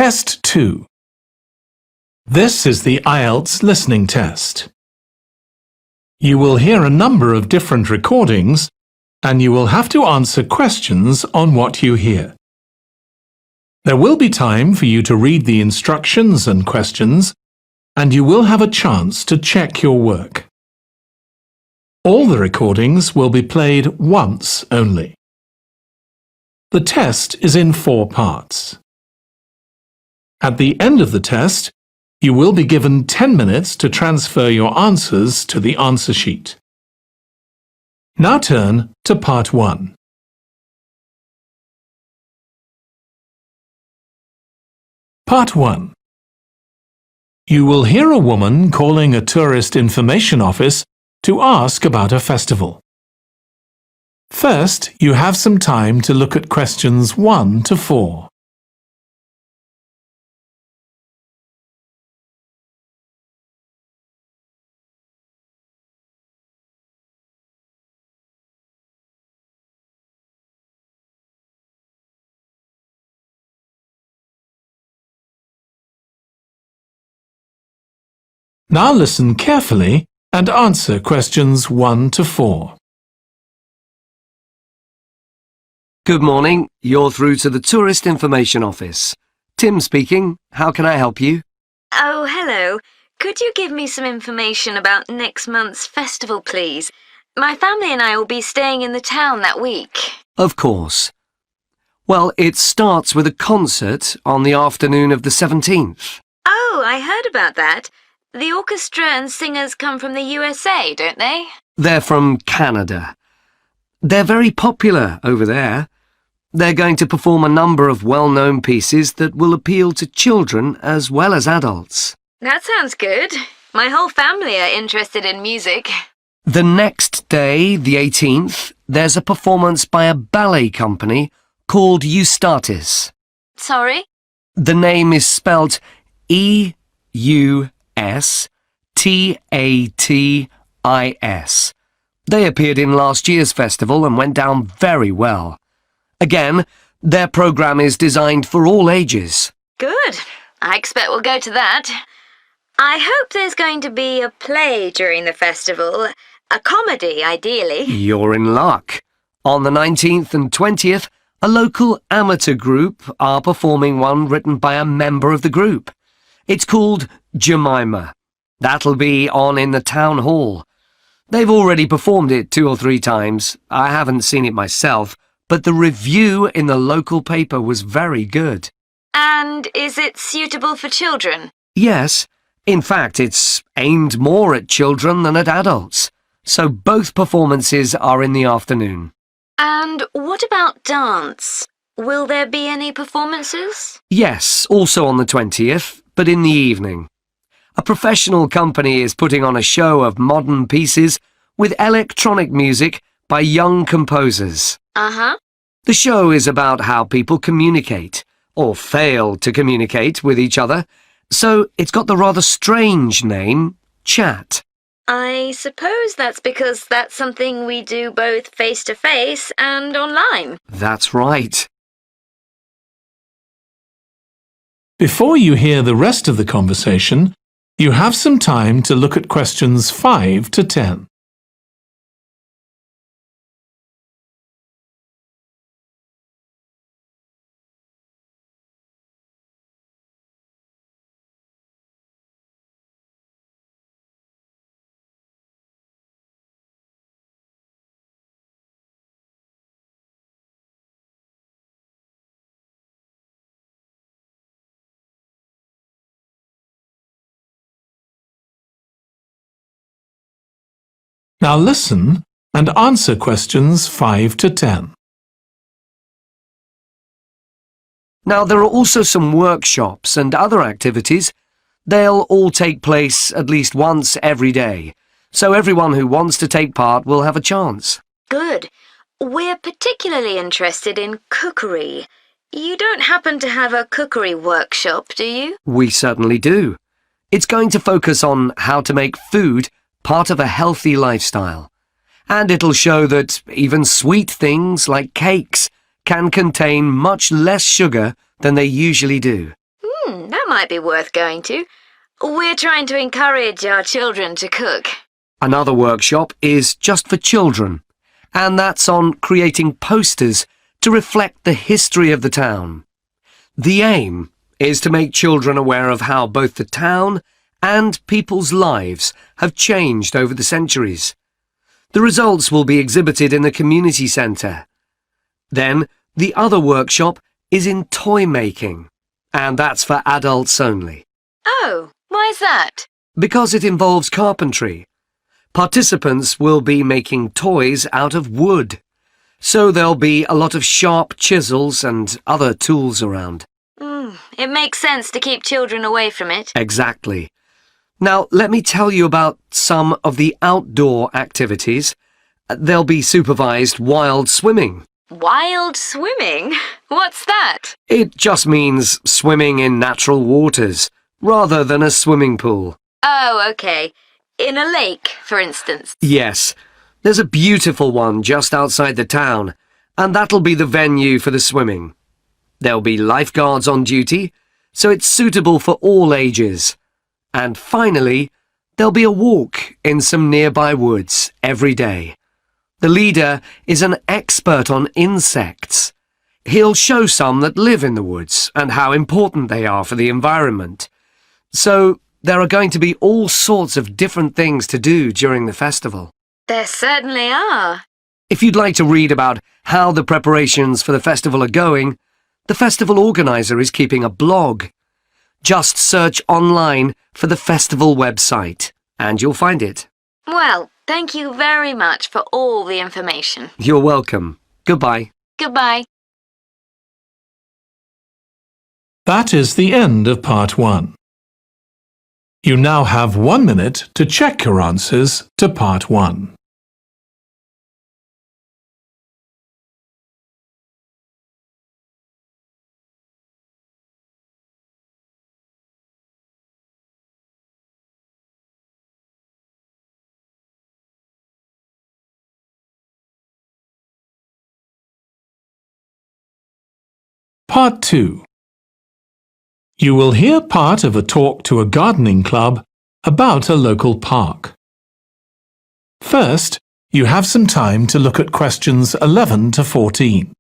Test 2. This is the IELTS listening test. You will hear a number of different recordings and you will have to answer questions on what you hear. There will be time for you to read the instructions and questions, and you will have a chance to check your work. All the recordings will be played once only. The test is in 4 parts. At the end of the test, you will be given 10 minutes to transfer your answers to the answer sheet. Now turn to Part 1. Part 1. You will hear a woman calling a tourist information office to ask about a festival. First, you have some time to look at questions 1 to 4. Now listen carefully and answer questions 1 to 4. Good morning. You're through to the Tourist Information Office. Tim speaking. How can I help you? Oh, hello. Could you give me some information about next month's festival, please? My family and I will be staying in the town that week. Of course. Well, it starts with a concert on the afternoon of the 17th. Oh, I heard about that. The orchestra and singers come from the USA, don't they? They're from Canada. They're very popular over there. They're going to perform a number of well-known pieces that will appeal to children as well as adults. That sounds good. My whole family are interested in music. The next day, the 18th, there's a performance by a ballet company called Eustatis. Sorry? The name is spelled E-U-S-T-A-T-I-S. They appeared in last year's festival and went down very well. Again, their program is designed for all ages. Good. I expect we'll go to that. I hope there's going to be a play during the festival. A comedy, ideally. You're in luck. On the 19th and 20th, a local amateur group are performing one written by a member of the group. It's called Jemima. That'll be on in the town hall. They've already performed it 2 or 3 times. I haven't seen it myself, but the review in the local paper was very good. And is it suitable for children? Yes. In fact, it's aimed more at children than at adults. So both performances are in the afternoon. And what about dance? Will there be any performances? Yes, also on the 20th, but in the evening. A professional company is putting on a show of modern pieces with electronic music by young composers. Uh-huh. The show is about how people communicate, or fail to communicate with each other, so it's got the rather strange name, chat. I suppose that's because that's something we do both face-to-face and online. That's right. Before you hear the rest of the conversation, you have some time to look at questions 5 to 10. Now listen and answer questions 5 to 10. Now, there are also some workshops and other activities. They'll all take place at least once every day, so everyone who wants to take part will have a chance. Good. We're particularly interested in cookery. You don't happen to have a cookery workshop, do you? We certainly do. It's going to focus on how to make food part of a healthy lifestyle. And it'll show that even sweet things like cakes can contain much less sugar than they usually do. That might be worth going to. We're trying to encourage our children to cook. Another workshop is just for children, and that's on creating posters to reflect the history of the town. The aim is to make children aware of how both the town and people's lives have changed over the centuries. The results will be exhibited in the community centre. Then, the other workshop is in toy making, and that's for adults only. Oh, why's that? Because it involves carpentry. Participants will be making toys out of wood, so there'll be a lot of sharp chisels and other tools around. It makes sense to keep children away from it. Exactly. Now, let me tell you about some of the outdoor activities. There'll be supervised wild swimming. Wild swimming? What's that? It just means swimming in natural waters, rather than a swimming pool. Oh, okay. In a lake, for instance. Yes, there's a beautiful one just outside the town, and that'll be the venue for the swimming. There'll be lifeguards on duty, so it's suitable for all ages. And finally, there'll be a walk in some nearby woods every day. The leader is an expert on insects. He'll show some that live in the woods and how important they are for the environment. So there are going to be all sorts of different things to do during the festival. There certainly are. If you'd like to read about how the preparations for the festival are going, the festival organizer is keeping a blog. Just search online for the festival website, and you'll find it. Well, thank you very much for all the information. You're welcome. Goodbye. Goodbye. That is the end of Part 1. You now have 1 minute to check your answers to Part 1. Part 2. You will hear part of a talk to a gardening club about a local park. First, you have some time to look at questions 11 to 14.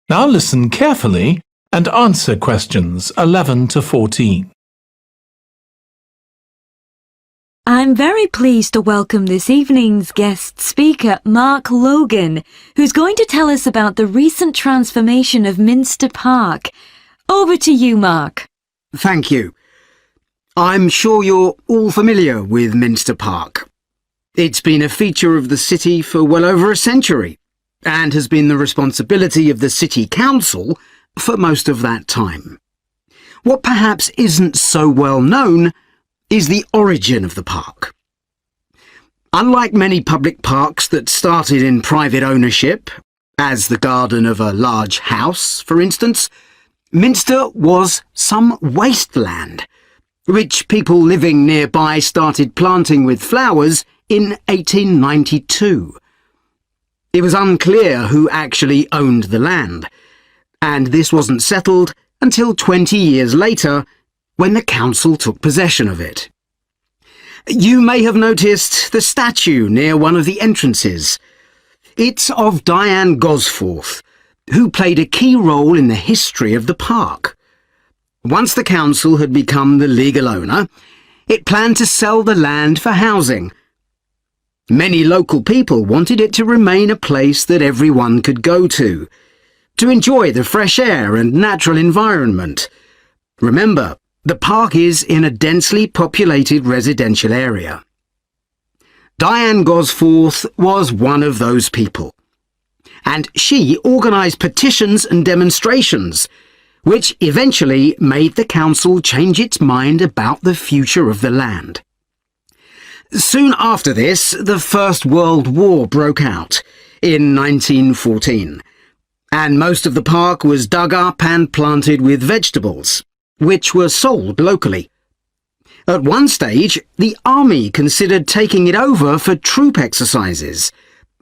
Now listen carefully and answer questions 11 to 14. I'm very pleased to welcome this evening's guest speaker, Mark Logan, who's going to tell us about the recent transformation of Minster Park. Over to you, Mark. Thank you. I'm sure you're all familiar with Minster Park. It's been a feature of the city for well over a century, and has been the responsibility of the City Council for most of that time. What perhaps isn't so well known is the origin of the park. Unlike many public parks that started in private ownership, as the garden of a large house, for instance, Minster was some wasteland, which people living nearby started planting with flowers in 1892. It was unclear who actually owned the land, and this wasn't settled until 20 years later, when the council took possession of it. You may have noticed the statue near one of the entrances. It's of Diane Gosforth, who played a key role in the history of the park. Once the council had become the legal owner, it planned to sell the land for housing. Many local people wanted it to remain a place that everyone could go to enjoy the fresh air and natural environment. Remember, the park is in a densely populated residential area. Diane Gosforth was one of those people, and she organised petitions and demonstrations, which eventually made the council change its mind about the future of the land. Soon after this, the First World War broke out in 1914, and most of the park was dug up and planted with vegetables, which were sold locally. At one stage, the army considered taking it over for troop exercises,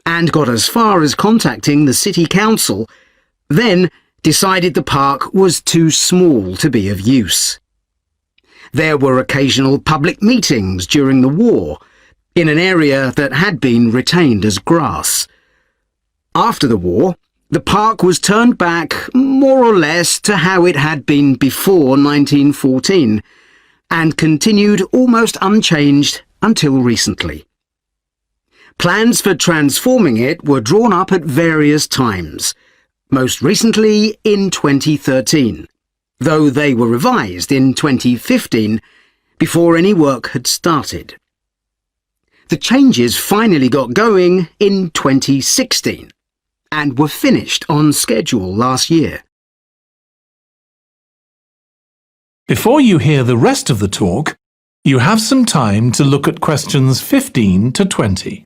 and got as far as contacting the city council, then decided the park was too small to be of use. There were occasional public meetings during the war, in an area that had been retained as grass. After the war, the park was turned back more or less to how it had been before 1914, and continued almost unchanged until recently. Plans for transforming it were drawn up at various times, most recently in 2013, though they were revised in 2015 before any work had started. The changes finally got going in 2016 and were finished on schedule last year. Before you hear the rest of the talk, you have some time to look at questions 15 to 20.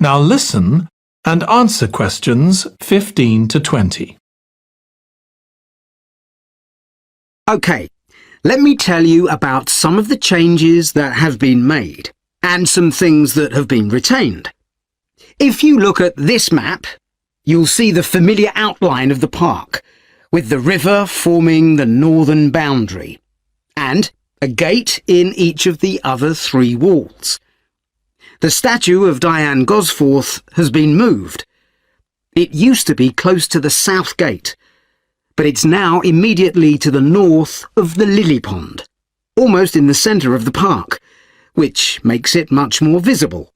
Now listen and answer questions 15 to 20. OK, let me tell you about some of the changes that have been made and some things that have been retained. If you look at this map, you'll see the familiar outline of the park, with the river forming the northern boundary, and a gate in each of the other three walls. The statue of Diane Gosforth has been moved. It used to be close to the south gate, but it's now immediately to the north of the lily pond, almost in the centre of the park, which makes it much more visible.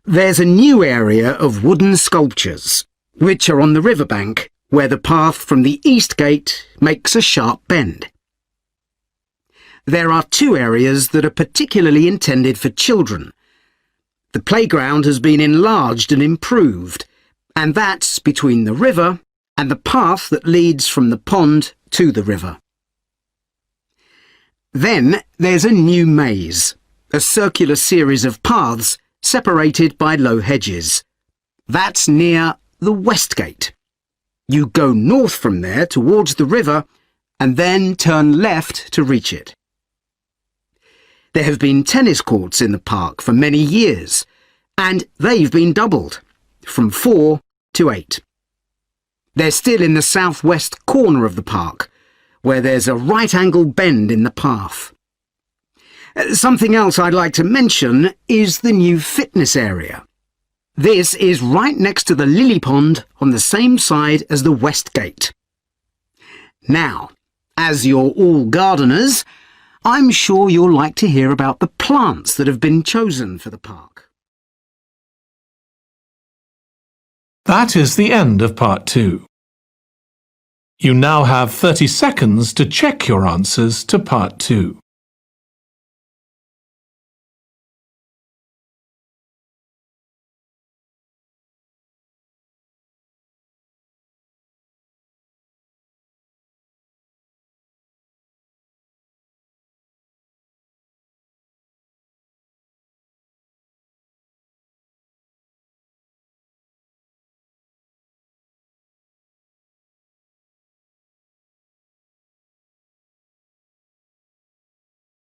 There's a new area of wooden sculptures, which are on the riverbank, where the path from the east gate makes a sharp bend. There are two areas that are particularly intended for children. The playground has been enlarged and improved, and that's between the river and the path that leads from the pond to the river. Then there's a new maze, a circular series of paths separated by low hedges. That's near the west gate. You go north from there towards the river and then turn left to reach it. There have been tennis courts in the park for many years, and they've been doubled, from 4 to 8. They're still in the southwest corner of the park, where there's a right-angle bend in the path. Something else I'd like to mention is the new fitness area. This is right next to the lily pond on the same side as the west gate. Now, as you're all gardeners, I'm sure you'll like to hear about the plants that have been chosen for the park. That is the end of part 2. You now have 30 seconds to check your answers to part 2.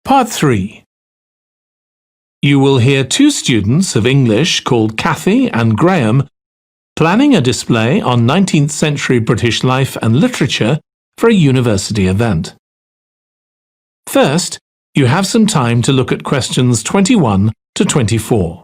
Part 3. You will hear two students of English called Kathy and Graham planning a display on 19th century British life and literature for a university event. First, you have some time to look at questions 21 to 24.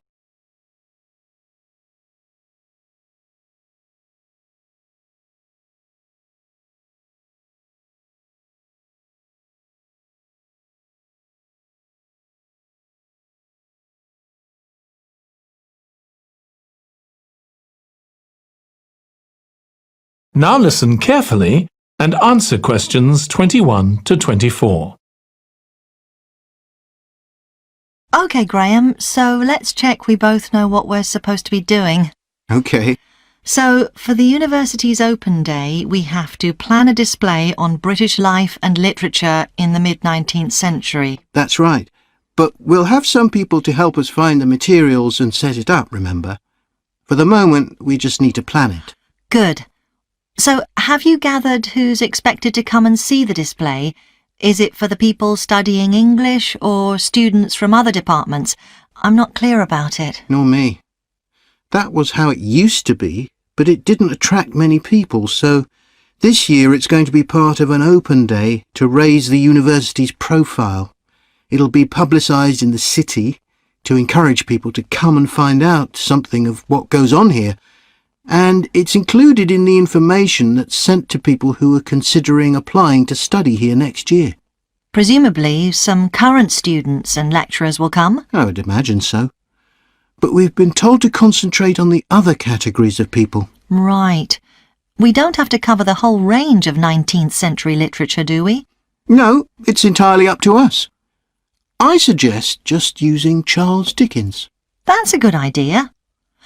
Now listen carefully and answer questions 21 to 24. OK, Graham, so let's check we both know what we're supposed to be doing. OK. So, for the university's open day, we have to plan a display on British life and literature in the mid-19th century. That's right. But we'll have some people to help us find the materials and set it up, remember? For the moment, we just need to plan it. Good. So, have you gathered who's expected to come and see the display? Is it for the people studying English or students from other departments? I'm not clear about it. Nor me. That was how it used to be, but it didn't attract many people, so this year it's going to be part of an open day to raise the university's profile. It'll be publicised in the city to encourage people to come and find out something of what goes on here, and it's included in the information that's sent to people who are considering applying to study here next year. Presumably, some current students and lecturers will come? I would imagine so. But we've been told to concentrate on the other categories of people. Right. We don't have to cover the whole range of 19th century literature, do we? No, it's entirely up to us. I suggest just using Charles Dickens. That's a good idea.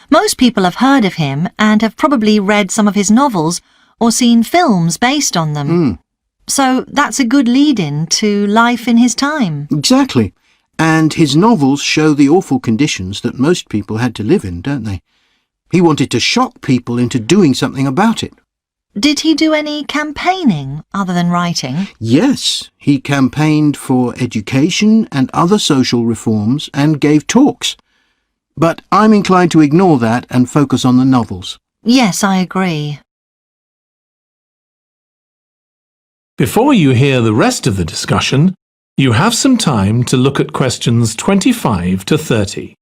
Most people have heard of him and have probably read some of his novels or seen films based on them. So that's a good lead-in to life in his time. Exactly. And his novels show the awful conditions that most people had to live in, don't they? He wanted to shock people into doing something about it. Did he do any campaigning other than writing? Yes, he campaigned for education and other social reforms and gave talks. But I'm inclined to ignore that and focus on the novels. Yes, I agree. Before you hear the rest of the discussion, you have some time to look at questions 25 to 30.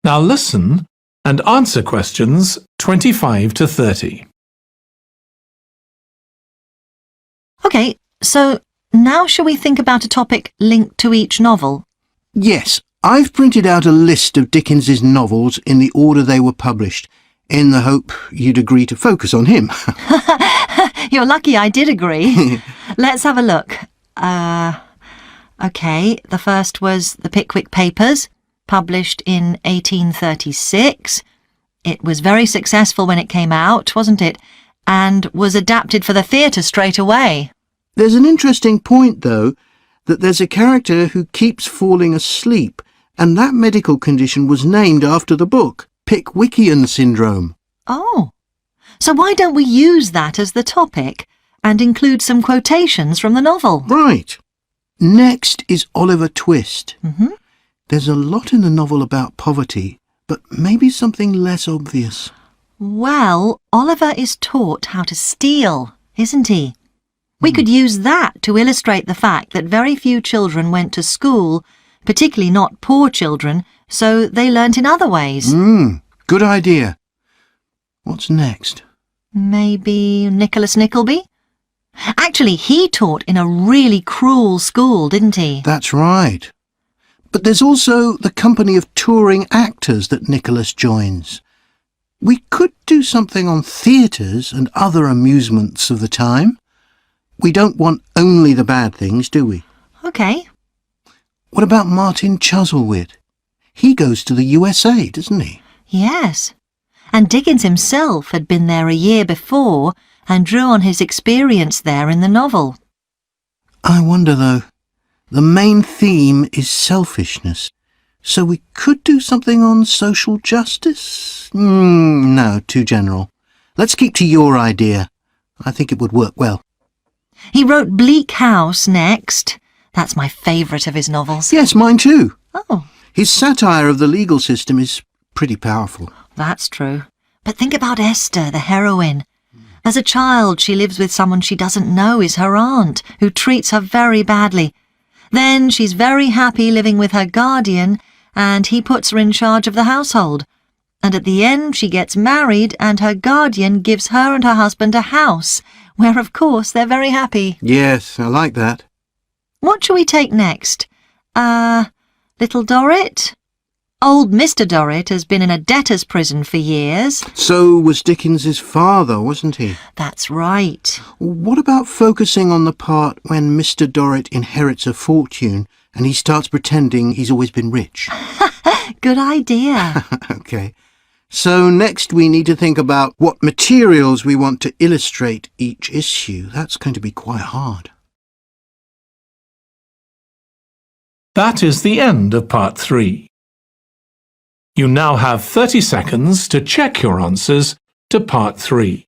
Now listen and answer questions 25 to 30. OK, so now shall we think about a topic linked to each novel? Yes, I've printed out a list of Dickens's novels in the order they were published, in the hope you'd agree to focus on him. You're lucky I did agree. Let's have a look. OK, the first was The Pickwick Papers, published in 1836. It was very successful when it came out, wasn't it? And was adapted for the theatre straight away. There's an interesting point, though, that there's a character who keeps falling asleep, and that medical condition was named after the book, Pickwickian syndrome. Oh, so why don't we use that as the topic and include some quotations from the novel? Right. Next is Oliver Twist. There's a lot in the novel about poverty, but maybe something less obvious. Well, Oliver is taught how to steal, isn't he? We could use that to illustrate the fact that very few children went to school, particularly not poor children, so they learnt in other ways. Good idea. What's next? Maybe Nicholas Nickleby? Actually, he taught in a really cruel school, didn't he? That's right. But there's also the company of touring actors that Nicholas joins. We could do something on theatres and other amusements of the time. We don't want only the bad things, do we? OK. What about Martin Chuzzlewit? He goes to the USA, doesn't he? Yes. And Dickens himself had been there a year before and drew on his experience there in the novel. I wonder, though. The main theme is selfishness, so we could do something on social justice? No, too general. Let's keep to your idea. I think it would work well. He wrote Bleak House next. That's my favourite of his novels. Yes, mine too. Oh, His satire of the legal system is pretty powerful. that's true. But think about Esther, the heroine. As a child, she lives with someone she doesn't know is her aunt, who treats her very badly. Then she's very happy living with her guardian, and he puts her in charge of the household. And at the end, she gets married, and her guardian gives her and her husband a house, where, of course, they're very happy. Yes, I like that. What shall we take next? Little Dorrit? Old Mr. Dorrit has been in a debtor's prison for years. So was Dickens's father, wasn't he? That's right. What about focusing on the part when Mr. Dorrit inherits a fortune and he starts pretending he's always been rich? Good idea. OK. So next we need to think about what materials we want to illustrate each issue. That's going to be quite hard. That is the end of Part 3. You now have 30 seconds to check your answers to Part 3.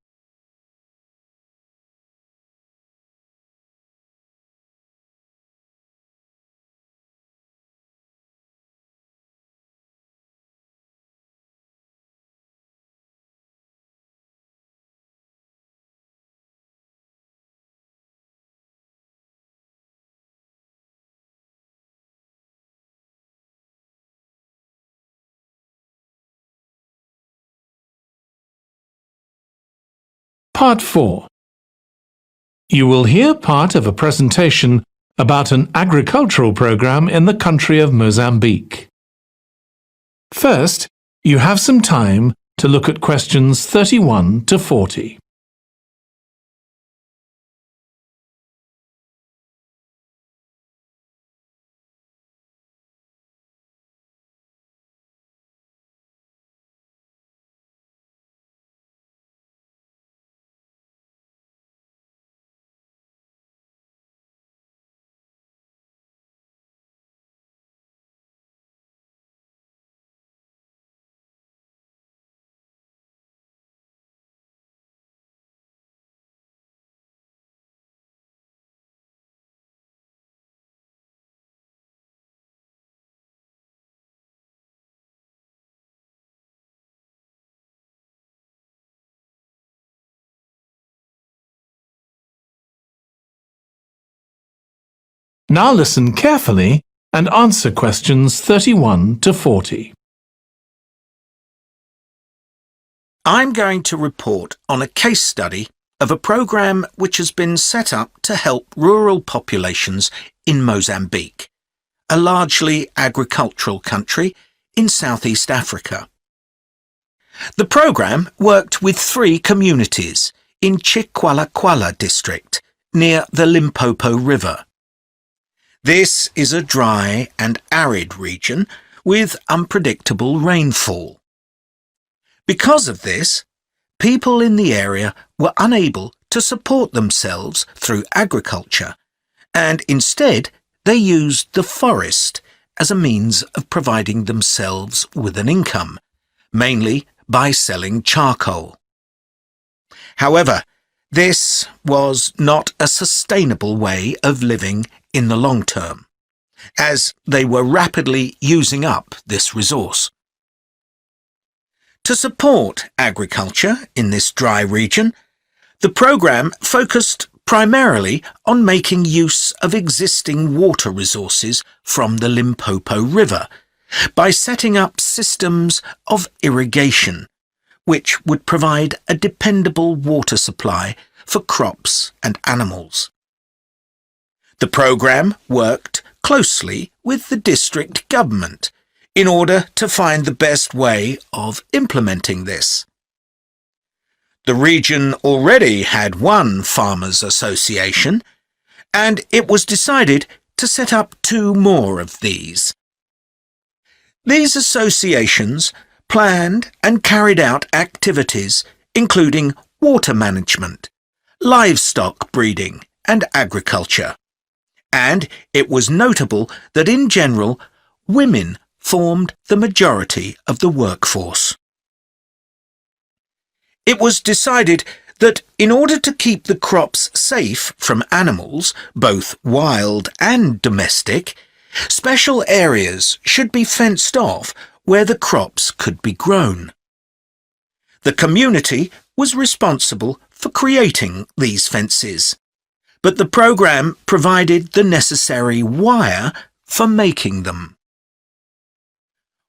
Part 4. You will hear part of a presentation about an agricultural program in the country of Mozambique. First, you have some time to look at questions 31 to 40. Now listen carefully and answer questions 31 to 40. I'm going to report on a case study of a program which has been set up to help rural populations in Mozambique, a largely agricultural country in Southeast Africa. The program worked with 3 communities in Chikwalakwala district near the Limpopo River. This is a dry and arid region with unpredictable rainfall. Because of this, people in the area were unable to support themselves through agriculture, and instead they used the forest as a means of providing themselves with an income, mainly by selling charcoal. However, this was not a sustainable way of living in the long term, as they were rapidly using up this resource. To support agriculture in this dry region, the program focused primarily on making use of existing water resources from the Limpopo River by setting up systems of irrigation, which would provide a dependable water supply for crops and animals. The program worked closely with the district government in order to find the best way of implementing this. The region already had one farmers' association, and it was decided to set up 2 more of these. These associations planned and carried out activities including water management, livestock breeding and agriculture. And it was notable that in general, women formed the majority of the workforce. It was decided that in order to keep the crops safe from animals, both wild and domestic, special areas should be fenced off where the crops could be grown. The community was responsible for creating these fences, but the program provided the necessary wire for making them.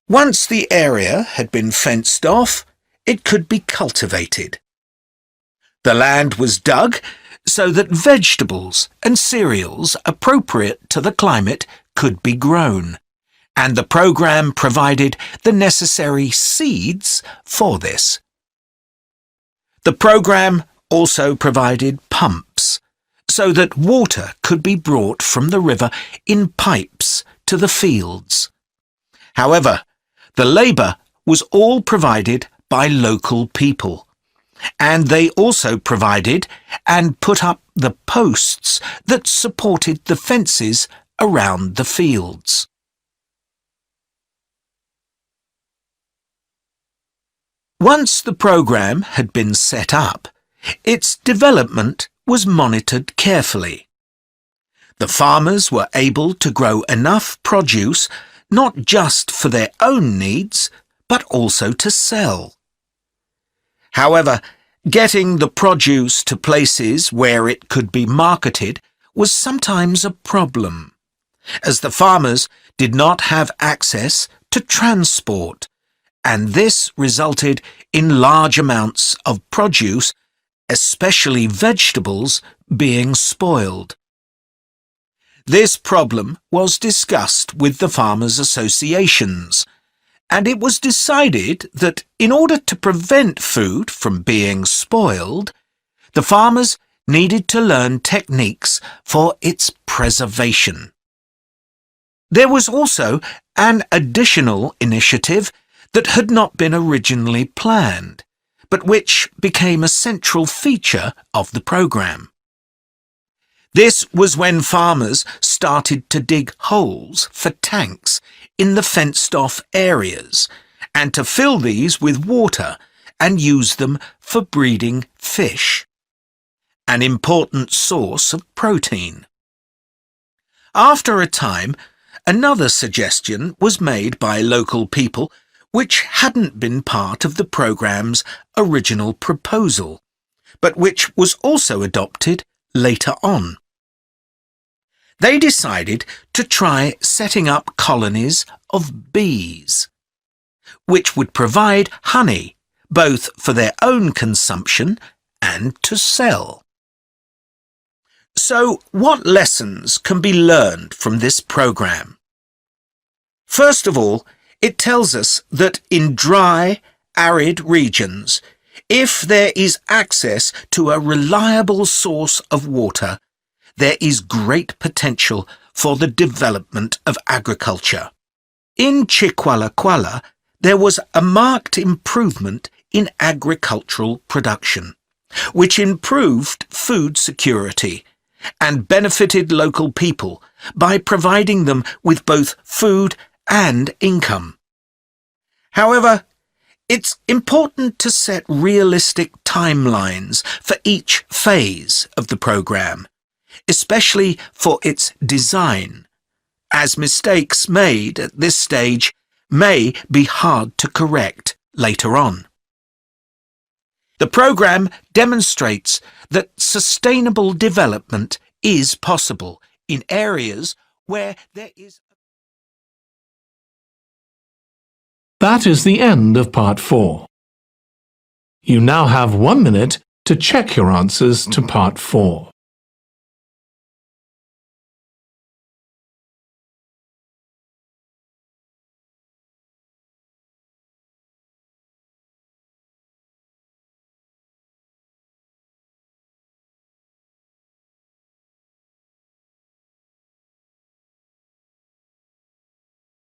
Once the area had been fenced off, it could be cultivated. The land was dug so that vegetables and cereals appropriate to the climate could be grown, and the program provided the necessary seeds for this. The program also provided pumps so that water could be brought from the river in pipes to the fields. However, the labour was all provided by local people, and they also provided and put up the posts that supported the fences around the fields. Once the program had been set up, its development was monitored carefully. The farmers were able to grow enough produce not just for their own needs, but also to sell. However, getting the produce to places where it could be marketed was sometimes a problem, as the farmers did not have access to transport, and this resulted in large amounts of produce, especially vegetables, being spoiled. This problem was discussed with the farmers' associations, and it was decided that in order to prevent food from being spoiled, the farmers needed to learn techniques for its preservation. There was also an additional initiative that had not been originally planned, but which became a central feature of the program. This was when farmers started to dig holes for tanks in the fenced-off areas and to fill these with water and use them for breeding fish, an important source of protein. After a time, another suggestion was made by local people which hadn't been part of the program's original proposal, but which was also adopted later on. They decided to try setting up colonies of bees, which would provide honey both for their own consumption and to sell. So, what lessons can be learned from this program? First of all, it tells us that in dry, arid regions, if there is access to a reliable source of water, there is great potential for the development of agriculture. In Chiqualaquala, there was a marked improvement in agricultural production, which improved food security and benefited local people by providing them with both food and income. However, it's important to set realistic timelines for each phase of the program, especially for its design, as mistakes made at this stage may be hard to correct later on. The program demonstrates that sustainable development is possible in areas where there is. That is the end of Part 4. You now have 1 minute to check your answers to Part 4.